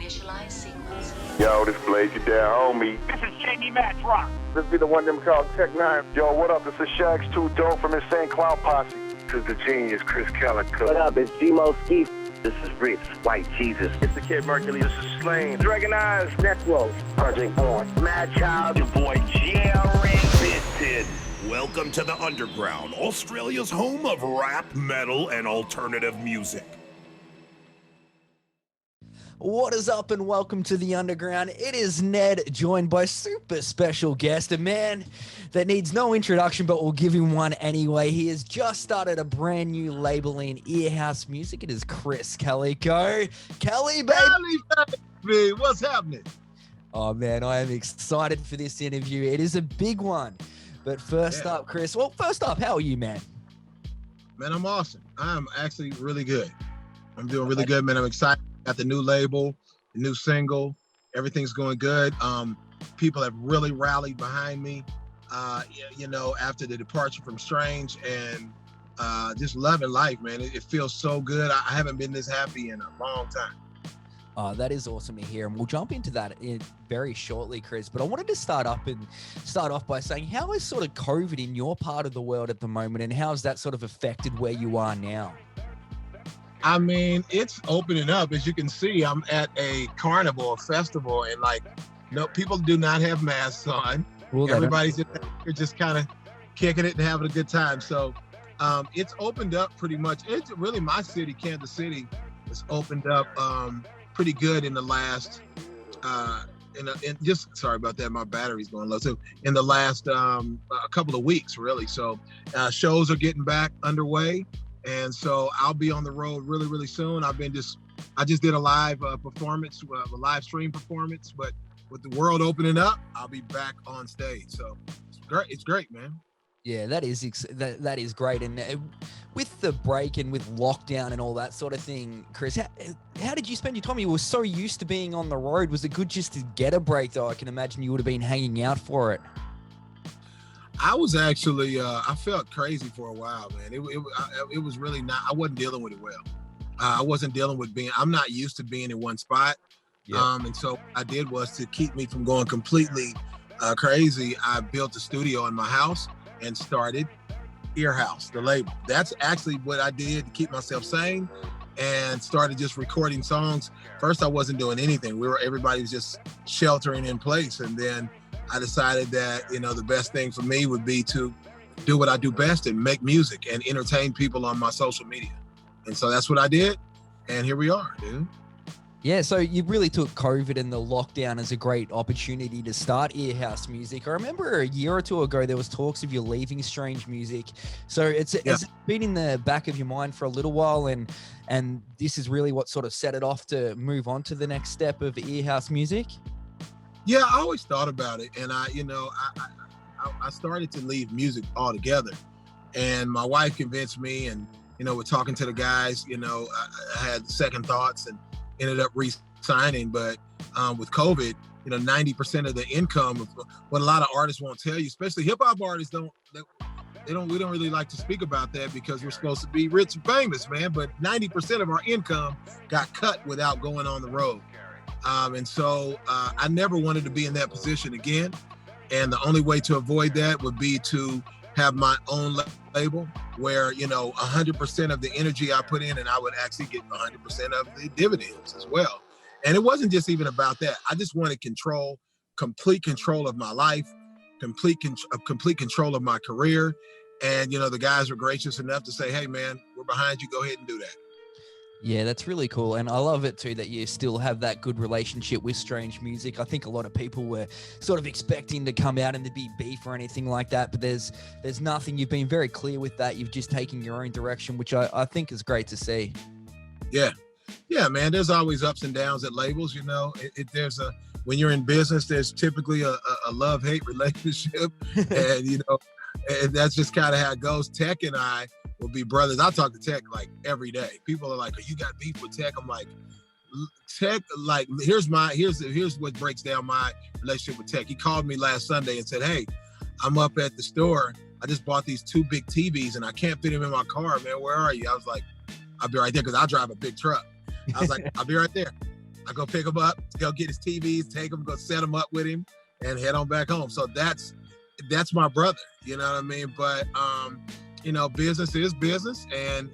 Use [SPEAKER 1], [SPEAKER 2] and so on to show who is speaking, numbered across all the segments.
[SPEAKER 1] Initialize sequence.
[SPEAKER 2] Yo, this Blaze, you down, homie.
[SPEAKER 3] This is Jamie Match Rock.
[SPEAKER 2] This be the one them called Tech 9. Yo, what up? This is Shag's 2 Dope from Insane Clown Posse. This is the genius, Kaliko.
[SPEAKER 4] What up? It's G-Mo Ski. This is Ritz, White Jesus.
[SPEAKER 2] It's the Kid Mercury. This is Slain.
[SPEAKER 4] Dragon Eyes, Necro, Project Born, Mad Child,
[SPEAKER 3] Your boy Jerry.
[SPEAKER 5] Vinted. Welcome to the Underground, Australia's home of rap, metal, and alternative music.
[SPEAKER 6] What is up and welcome to the Underground. It is Ned, joined by super special guest, a man that needs no introduction, but we'll give him one anyway. He has just started a brand new label in Earhouse Music. It is Krizz, Kaliko. Kelly,
[SPEAKER 7] baby, what's happening?
[SPEAKER 6] Oh man, I am excited for this interview. It is a big one. But first up, Krizz. Well, first up, how are you, man?
[SPEAKER 7] Man, I'm awesome. I'm actually really good. I'm doing really good, man. I'm excited. Got the new label, the new single. Everything's going good. People have really rallied behind me, after the departure from Strange, and just loving life, man. It feels so good. I haven't been this happy in a long time.
[SPEAKER 6] That is awesome to hear, and we'll jump into that very shortly, Krizz. But I wanted to start off by saying, how is sort of COVID in your part of the world at the moment, and how has that sort of affected where you are now?
[SPEAKER 7] I mean, it's opening up. As you can see, I'm at a carnival, a festival, and people do not have masks on.
[SPEAKER 6] Well,
[SPEAKER 7] Everybody's just kind of kicking it and having a good time. So it's opened up pretty much. It's really my city, Kansas City, has opened up pretty good in the last, sorry about that, my battery's going low too, in the last a couple of weeks, really. So shows are getting back underway. And so I'll be on the road really, really soon. I just did a live performance, a live stream performance, but with the world opening up, I'll be back on stage. So it's great, man.
[SPEAKER 6] Yeah, that is great. And with the break and with lockdown and all that sort of thing, Krizz, how did you spend your time? You were so used to being on the road. Was it good just to get a break, though? I can imagine you would have been hanging out for it.
[SPEAKER 7] I was actually, I felt crazy for a while, man. It was really not, I wasn't dealing with it well. I wasn't dealing with I'm not used to being in one spot. Yeah. And so what I did was, to keep me from going completely crazy, I built a studio in my house and started Earhouse, the label. That's actually what I did to keep myself sane, and started just recording songs. First, I wasn't doing anything. Everybody was just sheltering in place. And then I decided that, the best thing for me would be to do what I do best and make music and entertain people on my social media. And so that's what I did. And here we are, dude.
[SPEAKER 6] Yeah, so you really took COVID and the lockdown as a great opportunity to start Earhouse Music. I remember a year or two ago, there was talks of you leaving Strange Music. So it's been in the back of your mind for a little while, and this is really what sort of set it off to move on to the next step of Earhouse Music?
[SPEAKER 7] Yeah, I always thought about it, and I started to leave music altogether, and my wife convinced me, and we're talking to the guys. I had second thoughts and ended up re-signing, but with COVID, 90% of the income of what a lot of artists won't tell you, especially hip hop artists, we don't really like to speak about that because we're supposed to be rich and famous, man. But 90% of our income got cut without going on the road. And so I never wanted to be in that position again. And the only way to avoid that would be to have my own label where, 100% of the energy I put in, and I would actually get 100% of the dividends as well. And it wasn't just even about that. I just wanted complete control of my life, complete control of my career. And, the guys were gracious enough to say, hey, man, we're behind you. Go ahead and do that.
[SPEAKER 6] Yeah, that's really cool. And I love it too that you still have that good relationship with Strange Music. I think a lot of people were sort of expecting to come out and to be beef or anything like that, but there's nothing. You've been very clear with that. You've just taken your own direction, which I think is great to see.
[SPEAKER 7] Yeah, man, there's always ups and downs at labels. When you're in business, there's typically a love-hate relationship. And, and that's just kind of how it goes. Tech and I will be brothers. I talk to Tech like every day. People are like, "Oh, you got beef with Tech?" I'm like, Tech, like, here's what breaks down my relationship with Tech. He called me last Sunday and said, "Hey, I'm up at the store. I just bought these 2 big TVs and I can't fit them in my car, man. Where are you?" I was like, "I'll be right there," because I drive a big truck. I was like, "I'll be right there." I go pick him up, go get his TVs, take him, go set him up with him, and head on back home. So that's my brother, you know what I mean? But, you know, business is business. And,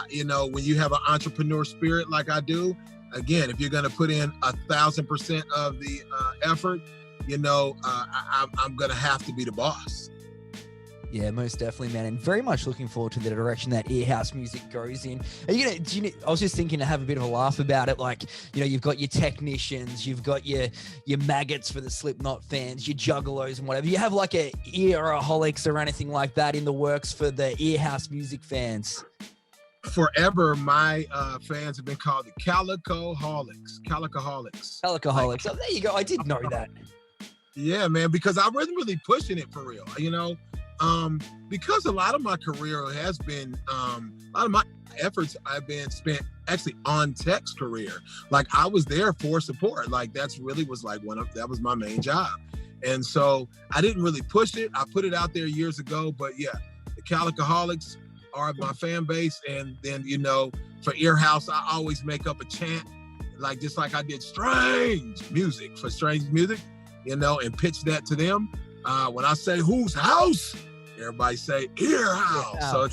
[SPEAKER 7] you know, when you have an entrepreneur spirit like I do, again, if you're going to put in 1,000% of the effort, you know, I'm going to have to be the boss.
[SPEAKER 6] Yeah, most definitely, man, and very much looking forward to the direction that Earhouse Music goes in. Are you gonna? I was just thinking to have a bit of a laugh about it. Like, you know, you've got your technicians, you've got your maggots for the Slipknot fans, your juggalos and whatever. You have like a earaholics or anything like that in the works for the Earhouse Music fans?
[SPEAKER 7] Forever, my fans have been called the Kalikoholics. Kalikoholics.
[SPEAKER 6] Kalikoholics. Oh, there you go. I did know that.
[SPEAKER 7] Yeah, man, because I wasn't really pushing it for real, you know. Because a lot of my career has been, a lot of my efforts have been spent actually on Tech's career. Like I was there for support. Like that's really was like that was my main job. And so I didn't really push it. I put it out there years ago, but yeah, the Kalikoholics are my fan base. And then, you know, for Earhouse, I always make up a chant, like just like I did Strange Music for Strange Music, you know, and pitch that to them. When I say whose house, everybody say Earhouse. Yeah. So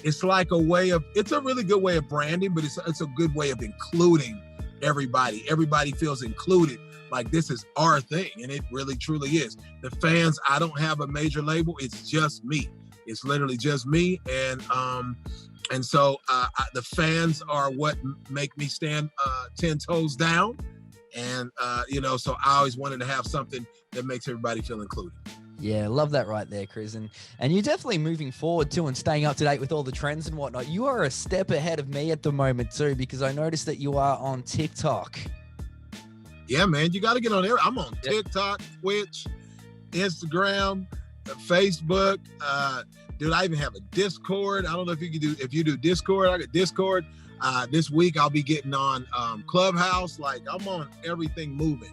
[SPEAKER 7] it's like a way of, it's a really good way of branding, but it's a good way of including everybody. Everybody feels included. Like this is our thing, and it really truly is. The fans, I don't have a major label. It's just me. It's literally just me, and so the fans are what make me stand 10 toes down. And, you know, so I always wanted to have something that makes everybody feel included.
[SPEAKER 6] Yeah, love that right there, Krizz. And you're definitely moving forward too and staying up to date with all the trends and whatnot. You are a step ahead of me at the moment too, because I noticed that you are on TikTok.
[SPEAKER 7] Yeah, man, you got to get on there. I'm on TikTok, Twitch, Instagram, Facebook. Dude, I even have a Discord. I don't know if you do Discord. I got Discord. This week I'll be getting on Clubhouse. Like I'm on everything moving.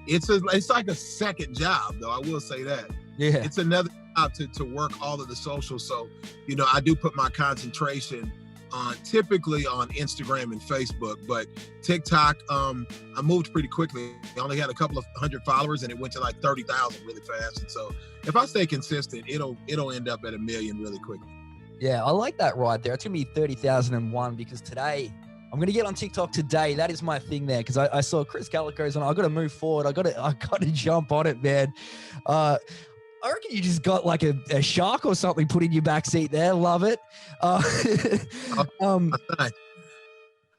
[SPEAKER 7] It's like a second job though. I will say that. Yeah. It's another job to work all of the social. So, you know, I do put my concentration on typically on Instagram and Facebook, but TikTok, I moved pretty quickly. I only had a couple of 100 followers and it went to like 30,000 really fast. And so if I stay consistent, it'll end up at 1 million really quickly. Yeah,
[SPEAKER 6] I like that right there. It's going to be 30,001 because today, I'm going to get on TikTok today. That is my thing there because I saw Krizz Kaliko's and I got to move forward. I got to jump on it, man. I reckon you just got like a shark or something put in your backseat there. Love it.
[SPEAKER 7] I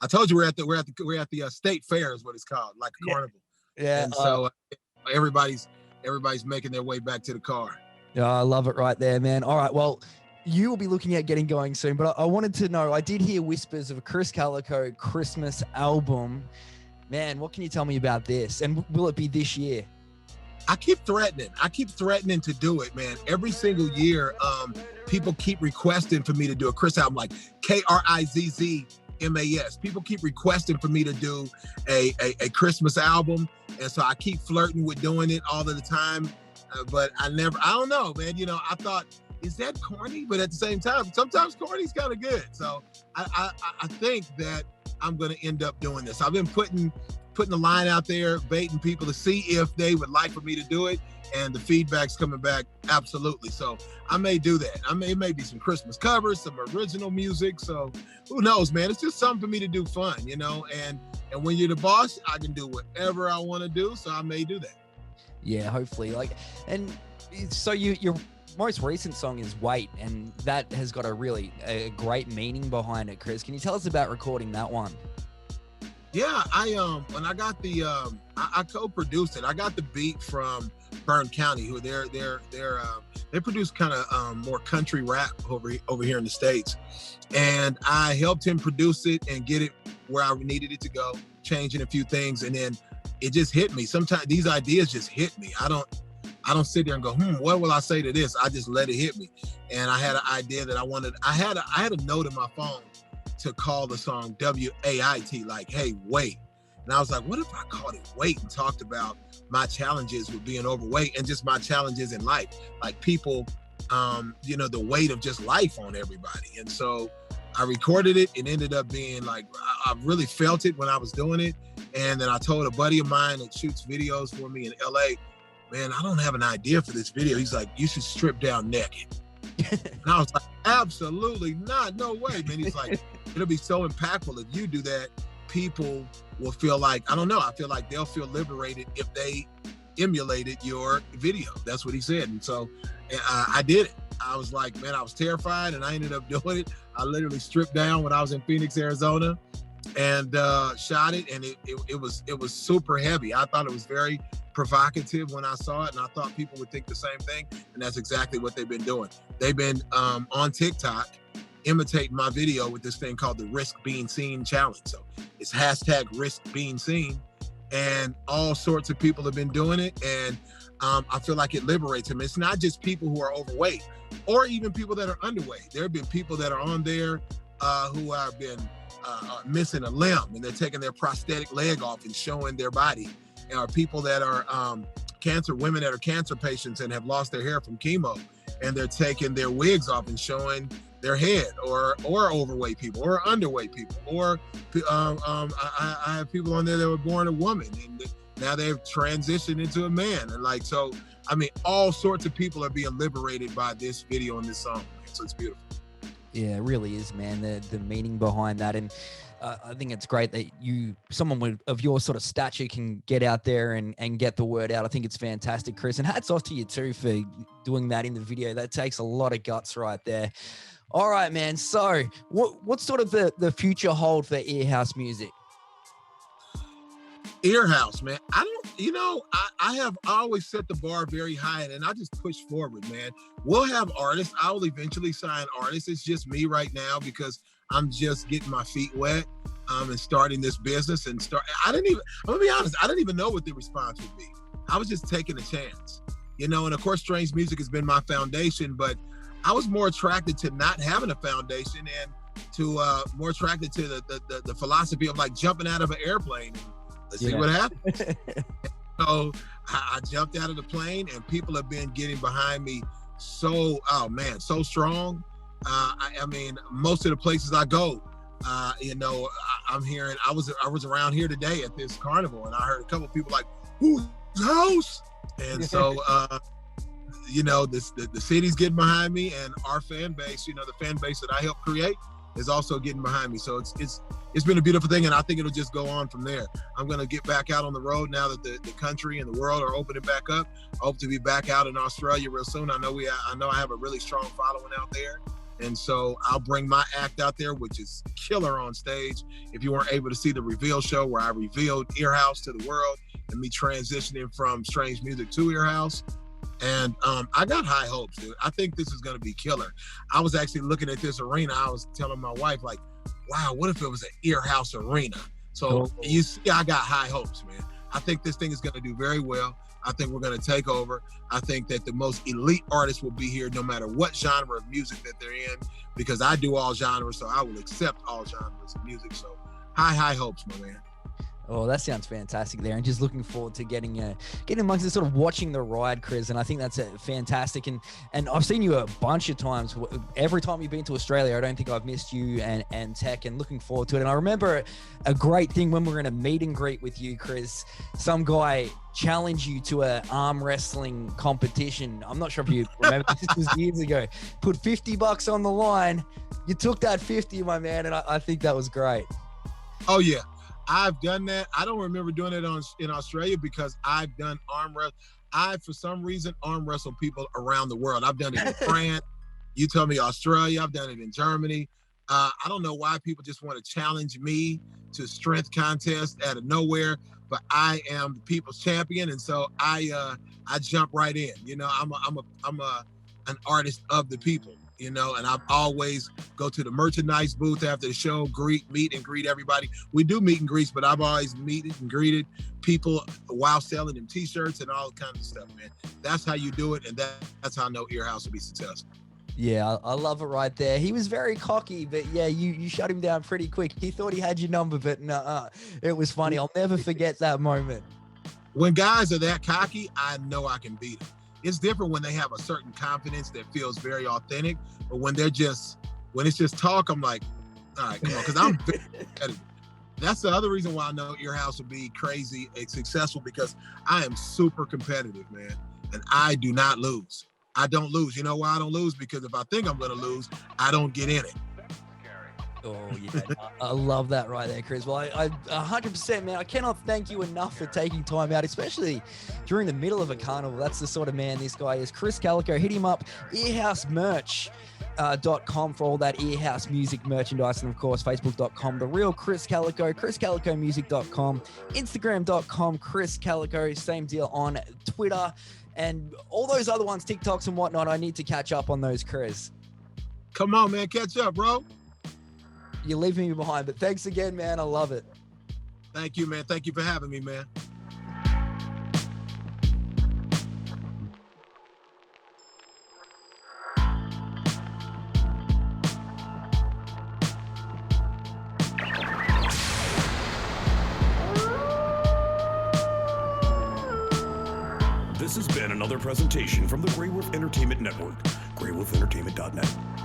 [SPEAKER 7] told you we're at the state fair is what it's called, like a carnival.
[SPEAKER 6] Yeah.
[SPEAKER 7] And so everybody's making their way back to the car.
[SPEAKER 6] Yeah, I love it right there, man. All right, well, you will be looking at getting going soon, but I wanted to know, I did hear whispers of a Krizz Kaliko Christmas album. Man, what can you tell me about this? And will it be this year?
[SPEAKER 7] I keep threatening to do it, man. Every single year, people keep requesting for me to do a Krizz album, like KRIZZMAS. People keep requesting for me to do a Christmas album. And so I keep flirting with doing it all of the time. But I don't know, man. You know, I thought, is that corny? But at the same time, sometimes corny's kind of good. So I think that I'm going to end up doing this. I've been putting the line out there, baiting people to see if they would like for me to do it. And the feedback's coming back absolutely. So I may do that. It may be some Christmas covers, some original music. So who knows, man? It's just something for me to do fun, you know? And when you're the boss, I can do whatever I want to do. So I may do that. Yeah,
[SPEAKER 6] hopefully. And so your most recent song is Wait, and that has got a great meaning behind it, Krizz. Can you tell us about recording that one?
[SPEAKER 7] Yeah, when I got I co-produced it. I got the beat from Bern County, who they produce kind of more country rap over here in the States, and I helped him produce it and get it where I needed it to go, changing a few things, and then it just hit me. Sometimes these ideas just hit me. I don't sit there and go, what will I say to this? I just let it hit me, and I had an idea that I wanted. I had a note in my phone to call the song WAIT, like, hey, wait. And I was like, what if I called it Wait and talked about my challenges with being overweight and just my challenges in life, like people, the weight of just life on everybody. And so I recorded it. It ended up being like, I really felt it when I was doing it. And then I told a buddy of mine that shoots videos for me in LA, man, I don't have an idea for this video. He's like, you should strip down naked. And I was like, absolutely not, no way, man. He's like, it'll be so impactful if you do that. People will feel like, I don't know, I feel like they'll feel liberated if they emulated your video. That's what he said. And so I did it. I was like, man, I was terrified, and I ended up doing it. I literally stripped down when I was in Phoenix, Arizona, and shot it, and it was super heavy. I thought it was very provocative when I saw it, and I thought people would think the same thing, and that's exactly what they've been doing. They've been on TikTok imitating my video with this thing called the Risk Being Seen Challenge. So it's hashtag Risk Being Seen, and all sorts of people have been doing it, and I feel like it liberates them. It's not just people who are overweight or even people that are underweight. There have been people that are on there who have been missing a limb, and they're taking their prosthetic leg off and showing their body. Or people that are women that are cancer patients and have lost their hair from chemo, and they're taking their wigs off and showing their head, or overweight people, or underweight people, or I have people on there that were born a woman, and now they've transitioned into a man. And like, so, I mean, all sorts of people are being liberated by this video and this song, man. So it's beautiful.
[SPEAKER 6] Yeah, it really is, man. The meaning behind that. And I think it's great that someone of your sort of stature can get out there and get the word out. I think it's fantastic, Krizz. And hats off to you too for doing that in the video. That takes a lot of guts right there. All right, man. So what's sort of the future hold for Earhouse Music?
[SPEAKER 7] Earhouse, man. I have always set the bar very high, and I just push forward, man. We'll have artists. I will eventually sign artists. It's just me right now because I'm just getting my feet wet and starting this business I'm gonna be honest, I didn't even know what the response would be. I was just taking a chance, and of course, Strange Music has been my foundation, but I was more attracted to not having a foundation and to more attracted to the philosophy of like jumping out of an airplane. Let's see what happens. So I jumped out of the plane, and people have been getting behind me so strong. I mean, most of the places I go, I'm hearing. I was around here today at this carnival, and I heard a couple of people like, "Whose house?" And so, the city's getting behind me, and our fan base, the fan base that I helped create, is also getting behind me. So it's been a beautiful thing, and I think it'll just go on from there. I'm gonna get back out on the road now that the country and the world are opening back up. I hope to be back out in Australia real soon. I know I have a really strong following out there, and so I'll bring my act out there, which is killer on stage. If you weren't able to see the reveal show where I revealed Earhouse to the world and me transitioning from Strange Music to Earhouse, and I got high hopes, dude. I think this is gonna be killer. I was actually looking at this arena. I was telling my wife, like, wow, what if it was an Earhouse arena? So you see, I got high hopes, man. I think this thing is gonna do very well. I think we're gonna take over. I think that the most elite artists will be here no matter what genre of music that they're in, because I do all genres, so I will accept all genres of music. So high hopes, my man.
[SPEAKER 6] Oh, that sounds fantastic there. And just looking forward to getting amongst it, sort of watching the ride, Krizz. And I think that's fantastic. And I've seen you a bunch of times. Every time you've been to Australia, I don't think I've missed you and Tech, and looking forward to it. And I remember a great thing when we were in a meet and greet with you, Krizz. Some guy challenged you to an arm wrestling competition. I'm not sure if you remember, this was years ago. Put $50 on the line. You took that 50, my man. And I think that was great.
[SPEAKER 7] Oh, yeah. I've done that. I don't remember doing it in Australia because I've done arm wrestle. For some reason, arm wrestle people around the world. I've done it in France. You told me Australia. I've done it in Germany. I don't know why people just want to challenge me to strength contest out of nowhere, but I am the people's champion, and so I jump right in. I'm an artist of the people. And I always go to the merchandise booth after the show, meet and greet everybody. We do meet and greets, but I've always meted and greeted people while selling them t-shirts and all kinds of stuff, man. That's how you do it, and that's how I know Earhouse will be successful.
[SPEAKER 6] Yeah, I love it right there. He was very cocky, but yeah, you shut him down pretty quick. He thought he had your number, but it was funny. I'll never forget that moment.
[SPEAKER 7] When guys are that cocky, I know I can beat them. It's different when they have a certain confidence that feels very authentic, but when it's just talk, I'm like, All right, come on, because I'm very competitive. That's the other reason why I know Ear House will be crazy and successful, because I am super competitive, man. And I do not lose. I don't lose. You know why I don't lose? Because if I think I'm going to lose, I don't get in it.
[SPEAKER 6] Oh, yeah. I love that right there, Krizz. Well, I 100%, man. I cannot thank you enough for taking time out, especially during the middle of a carnival. That's the sort of man this guy is. Krizz Kaliko, hit him up. earhousemerch.com for all that Earhouse music merchandise, and of course Facebook.com, the real Krizz Kaliko, KrizzKalikomusic.com, Instagram.com, Krizz Kaliko, same deal on Twitter, and all those other ones, TikToks and whatnot. I need to catch up on those, Krizz.
[SPEAKER 7] Come on, man, catch up, bro.
[SPEAKER 6] You're leaving me behind, but thanks again, man. I love it.
[SPEAKER 7] Thank you, man. Thank you for having me, man.
[SPEAKER 5] This has been another presentation from the Grey Wolf Entertainment Network, greywolfentertainment.net.